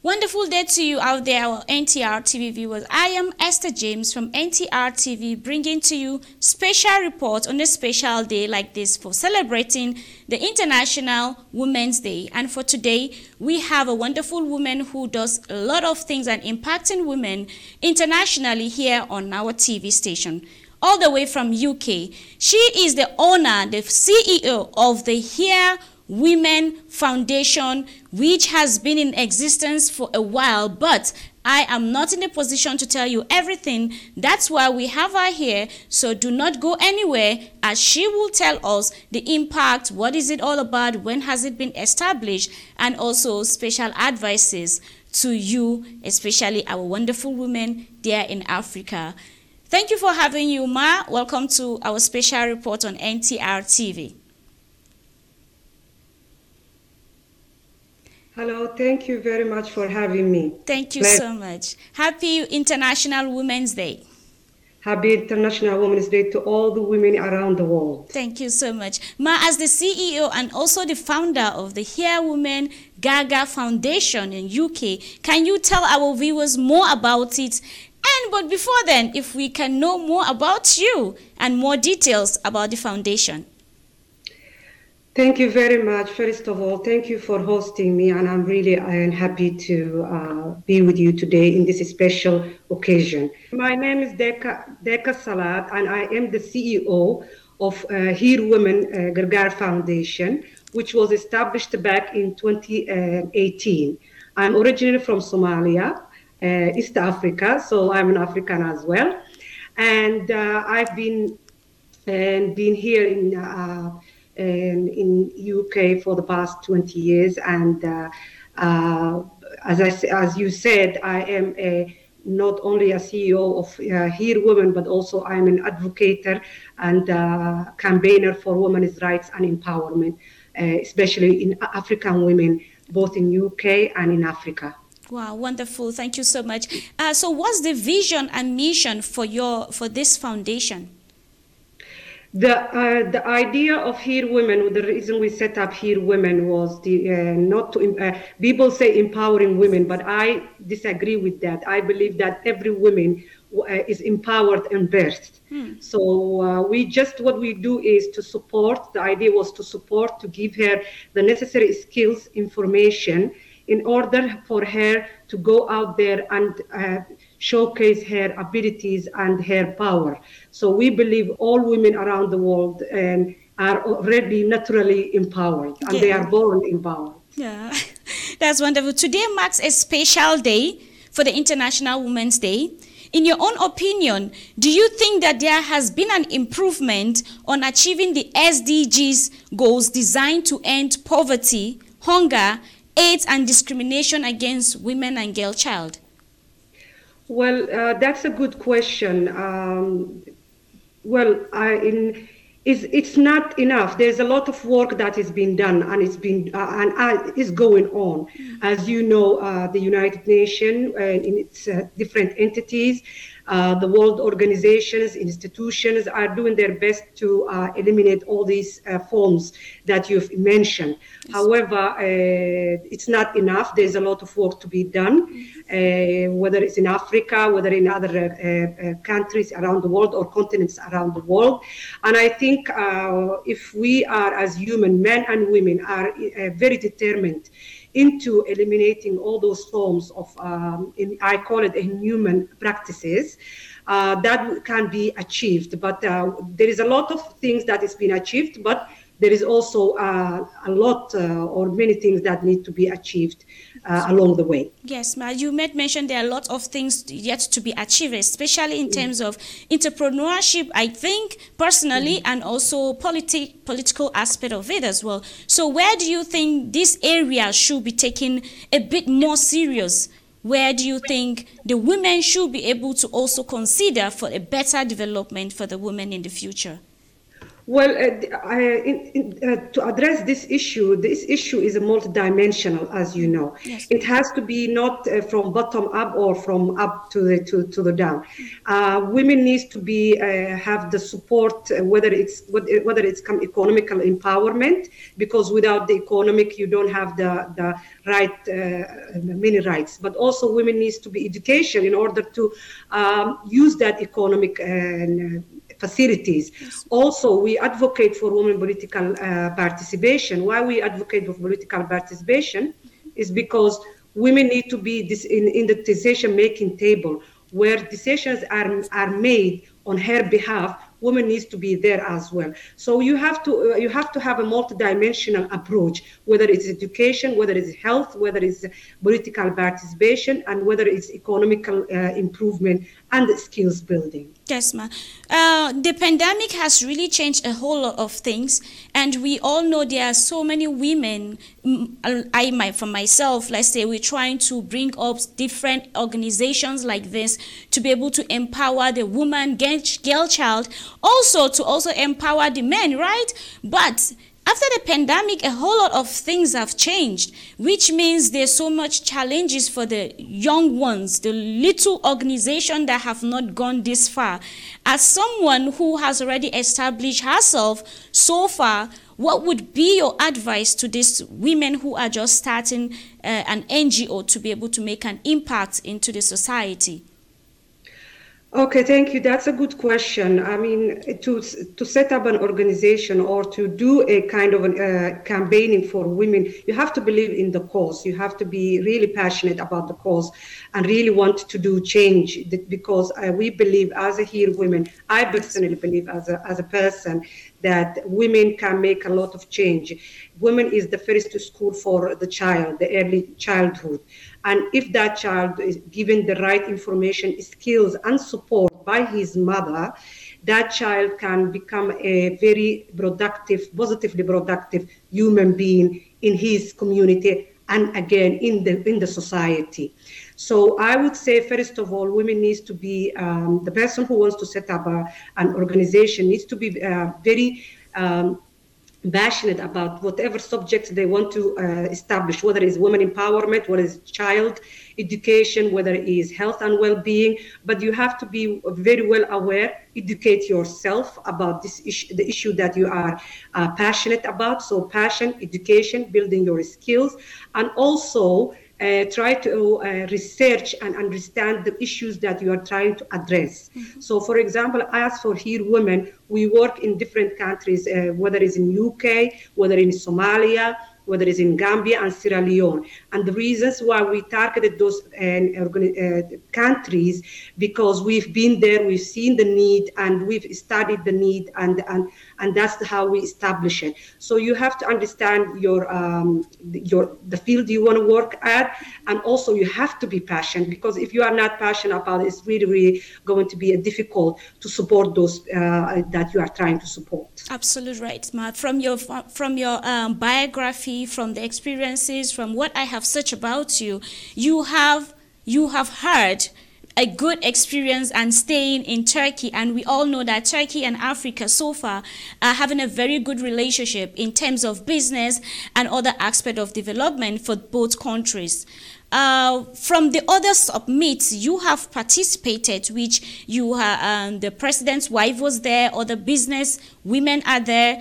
Wonderful day to you out there, our NTR TV viewers. I am Esther James from NTR TV, bringing to you special report on a special day like this for celebrating the International Women's Day. And for today, we have a wonderful woman who does a lot of things and impacting women internationally here on our TV station. All the way from UK. She is the owner, the CEO of the Here Women Foundation, which has been in existence for a while, but I am not in a position to tell you everything. That's why we have her here. So do not go anywhere, as she will tell us the impact, what is it all about, when has it been established, and also special advices to you, especially our wonderful women there in Africa. Thank you for having you, Ma. Welcome to our special report on NTR TV. Hello, thank you very much for having me. Thank you so much. Happy International Women's Day. Happy International Women's Day to all the women around the world. Thank you so much. Ma, as the CEO and also the founder of the Here Women Gaga Foundation in UK, can you tell our viewers more about it? But before then, if we can know more about you and more details about the foundation. Thank you very much. First of all, thank you for hosting me, and I'm really happy to be with you today in this special occasion. My name is DEQA Salat, and I am the CEO of Here Women Gaga Foundation, which was established back in 2018. I'm originally from Somalia, East Africa, so I'm an African as well. And I've been here in UK for the past 20 years, and as you said, I am not only a CEO of Here Women, but also I'm an advocate and campaigner for women's rights and empowerment, especially in African women, both in UK and in Africa. Wow, wonderful! Thank you so much. So, what's the vision and mission for this foundation? The idea of Here Women, the reason we set up Here Women was not to, people say empowering women, but I disagree with that. I believe that every woman is empowered and birthed. So what we do is to support. The idea was to support, to give her the necessary skills, information, in order for her to go out there and showcase her abilities and her power. So we believe all women around the world are already naturally empowered, and they are born empowered. Yeah, that's wonderful. Today marks a special day for the International Women's Day. In your own opinion, do you think that there has been an improvement on achieving the SDGs goals designed to end poverty, hunger, AIDS, and discrimination against women and girl child? Well, that's a good question. It's not enough. There's a lot of work that is being done, and is going on. As you know, the United Nations in its different entities, the world organizations, institutions are doing their best to eliminate all these forms that you've mentioned. Yes. However, it's not enough. There's a lot of work to be done, whether it's in Africa, whether in other countries around the world or continents around the world. And I think if we are, as human men and women, are very determined into eliminating all those forms of, I call it inhuman practices, that can be achieved. But there is a lot of things that is being achieved, but there is also a lot or many things that need to be achieved along the way. Yes, Ma, you made mention there are a lot of things yet to be achieved, especially in terms of entrepreneurship, I think, personally, and also political aspect of it as well. So where do you think this area should be taken a bit more serious? Where do you think the women should be able to also consider for a better development for the women in the future? Well, to address this issue is a multidimensional, as you know. Yes. It has to be not from bottom up or from up to the down. Women needs to be have the support, whether it's economical empowerment, because without the economic, you don't have the right many rights. But also, women needs to be education in order to use that economic facilities. Yes. Also, we advocate for women political participation. Why we advocate for political participation is because women need to be in the decision-making table where decisions are made on her behalf. Women needs to be there as well. So you have to have a multidimensional approach, whether it's education, whether it's health, whether it's political participation, and whether it's economical improvement and skills building. Yes, ma'am. The pandemic has really changed a whole lot of things, and we all know there are so many women. For myself, let's say we're trying to bring up different organizations like this to be able to empower the woman, girl child, also to also empower the men, right? But after the pandemic, a whole lot of things have changed, which means there's so much challenges for the young ones, the little organization that have not gone this far. As someone who has already established herself so far, what would be your advice to these women who are just starting an NGO to be able to make an impact into the society? Okay, thank you. That's a good question. I mean, to set up an organization or to do a kind of campaigning for women, you have to believe in the cause. You have to be really passionate about the cause and really want to do change, because we believe as a here women, I personally believe as a person that women can make a lot of change. Women is the first school for the child, the early childhood. And if that child is given the right information, skills, and support by his mother, that child can become a very productive, positively productive human being in his community and again in the society. So I would say, first of all, women needs to be the person who wants to set up an organization needs to be very passionate about whatever subjects they want to establish, whether it's women empowerment, whether it's child education, whether it is health and well-being. But you have to be very well aware, educate yourself about this issue, the issue that you are passionate about. So passion, education, building your skills, and also try to research and understand the issues that you are trying to address. Mm-hmm. So, for example, as for here women, we work in different countries, whether it's in UK, whether in Somalia, whether it's in Gambia and Sierra Leone. And the reasons why we targeted those countries, because we've been there, we've seen the need, and we've studied the need, and that's how we establish it. So you have to understand the field you want to work at, and also you have to be passionate, because if you are not passionate about it, it's really, really going to be difficult to support those that you are trying to support. Absolutely right, Ma. From your biography, from the experiences, from what I have searched about you, you have had a good experience and staying in Turkey, and we all know that Turkey and Africa so far are having a very good relationship in terms of business and other aspects of development for both countries. From the other summits you have participated, which you the president's wife was there, other business women are there.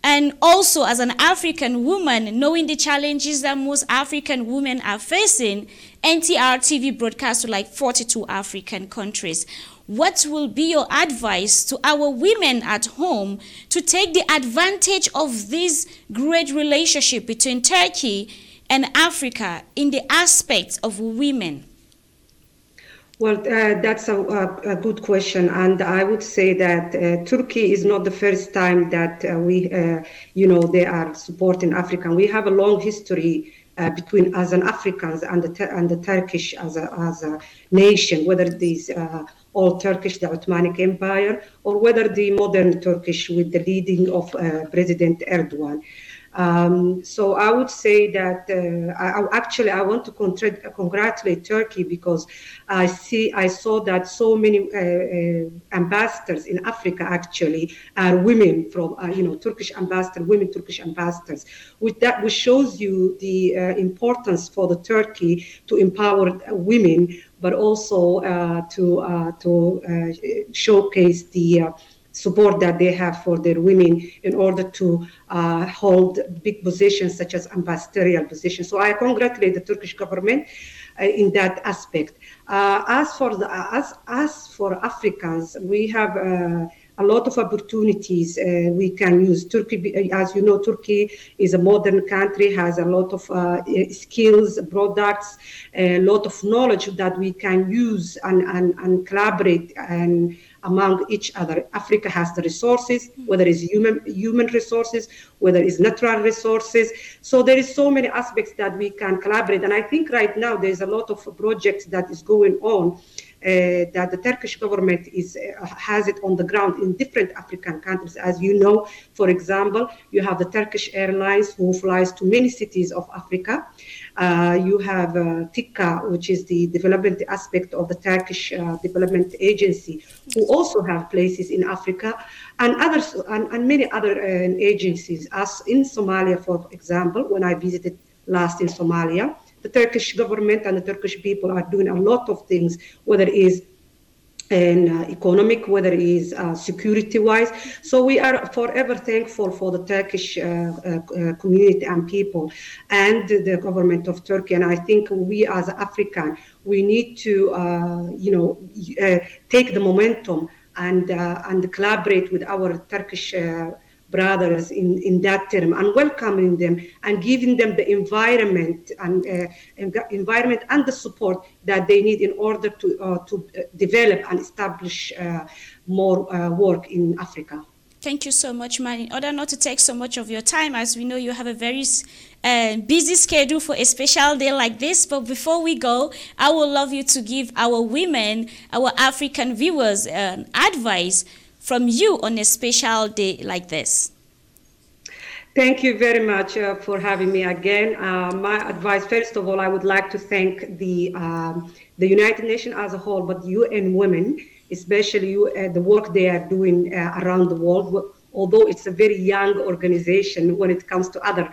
And also, as an African woman, knowing the challenges that most African women are facing, NTR TV broadcasts to like 42 African countries. What will be your advice to our women at home to take the advantage of this great relationship between Turkey and Africa in the aspects of women? Well, that's a good question, and I would say that Turkey is not the first time that they are supporting Africa. We have a long history between as an Africans and the Turkish as a nation, whether it is old Turkish, the Ottoman Empire, or whether the modern Turkish with the leading of President Erdogan. So I would say that I want to congratulate Turkey because I saw that so many ambassadors in Africa actually are women from Turkish ambassadors, women Turkish ambassadors, which shows you the importance for the Turkey to empower women, but also to showcase the support that they have for their women in order to hold big positions such as ambassadorial positions. So I congratulate the Turkish government in that aspect. As for Africans, we have a lot of opportunities we can use. Turkey, as you know, Turkey is a modern country, has a lot of skills, products, a lot of knowledge that we can use and collaborate and among each other. Africa has the resources, whether it's human resources, whether it's natural resources. So there is so many aspects that we can collaborate. And I think right now there's a lot of projects that is going on that the Turkish government has it on the ground in different African countries. As you know, for example, you have the Turkish Airlines who flies to many cities of Africa. You have DEQA, which is the development aspect of the Turkish Development Agency, who also have places in Africa, and others, and many other agencies. As in Somalia, for example, when I visited last in Somalia, the Turkish government and the Turkish people are doing a lot of things, whether it is economic, whether it is security-wise. So we are forever thankful for the Turkish community and people and the government of Turkey. And I think we as African, we need to, take the momentum and collaborate with our Turkish brothers in that term, and welcoming them and giving them the environment and the support that they need in order to develop and establish more work in Africa. Thank you so much, man. In order not to take so much of your time, as we know you have a very busy schedule for a special day like this, but before we go, I would love you to give our women, our African viewers, advice from you on a special day like this. Thank you very much for having me again. My advice, first of all, I would like to thank the United Nations as a whole, but UN Women, especially the work they are doing around the world. Although it's a very young organization when it comes to other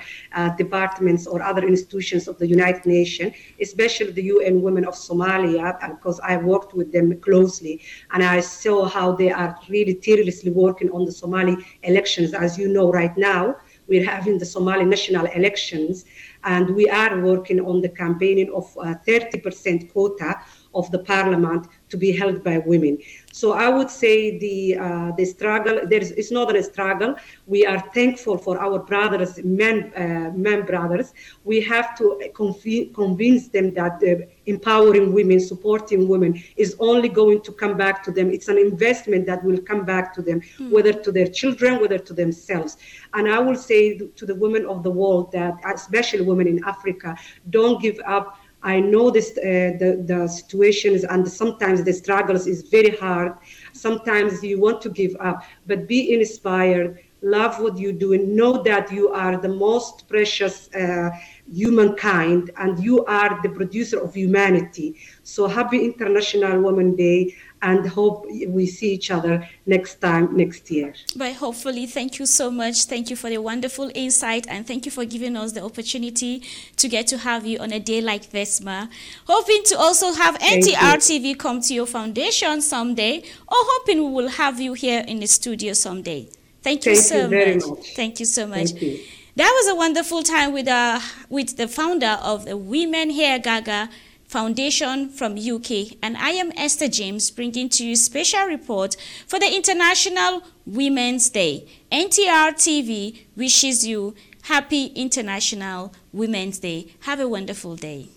departments or other institutions of the United Nations, especially the UN Women of Somalia, because I worked with them closely and I saw how they are really tirelessly working on the Somali elections. As you know, right now, we're having the Somali national elections, and we are working on the campaigning of 30% quota of the parliament to be held by women. So I would say the struggle, it's not a struggle. We are thankful for our brothers, men brothers. We have to convince them that empowering women, supporting women is only going to come back to them. It's an investment that will come back to them, whether to their children, whether to themselves. And I will say to the women of the world that, especially women in Africa, don't give up. I know this, the situations and sometimes the struggles is very hard. Sometimes you want to give up, but be inspired, love what you do, and know that you are the most precious humankind and you are the producer of humanity. So happy International Women's Day, and hope we see each other next year. But hopefully, thank you so much. Thank you for the wonderful insight, and thank you for giving us the opportunity to get to have you on a day like this, Ma. Hoping to also have NTR TV come to your foundation someday, or hoping we will have you here in the studio someday. Thank you so much. Thank you so much. Thank you. That was a wonderful time with the founder of the Women Here Gaga Foundation from UK, and I am Esther James, bringing to you a special report for the International Women's Day. NTR TV wishes you happy International Women's Day. Have a wonderful day.